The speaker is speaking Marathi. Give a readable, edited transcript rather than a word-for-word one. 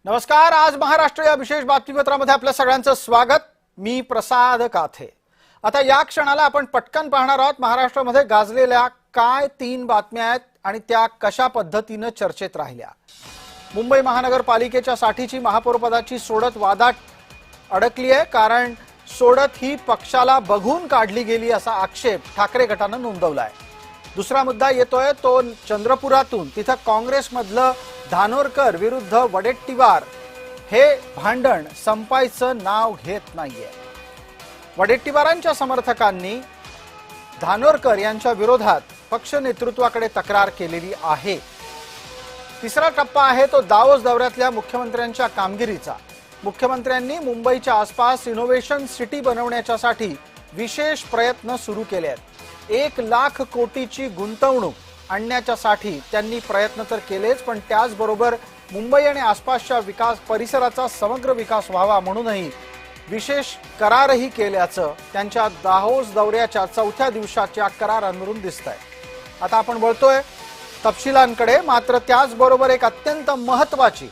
नमस्कार। आज महाराष्ट्र या विशेष बातमीपत्रामध्ये आपल्या सगळ्यांचं स्वागत। मी प्रसाद काथे। आता या क्षणाला आपण पटकन पाहणार आहोत महाराष्ट्रामध्ये गाजलेल्या काय 3 बातम्या आहेत आणि त्या कशा पद्धतीने चर्चेत राहिल्या। मुंबई महानगरपालिकेच्या साठीची महापौरपदाची सोडत वादात अडकली आहे, कारण सोडत ही पक्षाला बघून काढली गेली असा आक्षेप ठाकरे गटाने नोंदवला आहे। दुसरा मुद्दा येतोय तो चंद्रपुरातून। तिथे काँग्रेसमधलं धानोरकर विरुद्ध वडेट्टीवार हे भांडण संपायचं नाव घेत नाहीये। वडेट्टीवारांच्या समर्थकांनी धानोरकर यांच्या विरोधात पक्ष नेतृत्वाकडे तक्रार केलेली आहे। तिसरा टप्पा आहे तो दावोस दौऱ्यातल्या मुख्यमंत्र्यांच्या कामगिरीचा। मुख्यमंत्र्यांनी मुंबईच्या आसपास इनोव्हेशन सिटी बनवण्यासाठी विशेष प्रयत्न सुरू केले आहेत। 1 लाख कोटीची गुंतवणूक आणण्यासाठी त्यांनी प्रयत्न तर केलेच, पण त्याचबरोबर मुंबई आणि आसपासच्या विकास परिसराचा समग्र विकास व्हावा म्हणूनही विशेष करारही केल्याचं त्यांच्या दावोस दौऱ्याच्या 4थ्या दिवसाच्या करारांवरून दिसतंय। आता आपण बोलतोय तपशिलांकडे, मात्र त्याचबरोबर एक अत्यंत महत्त्वाची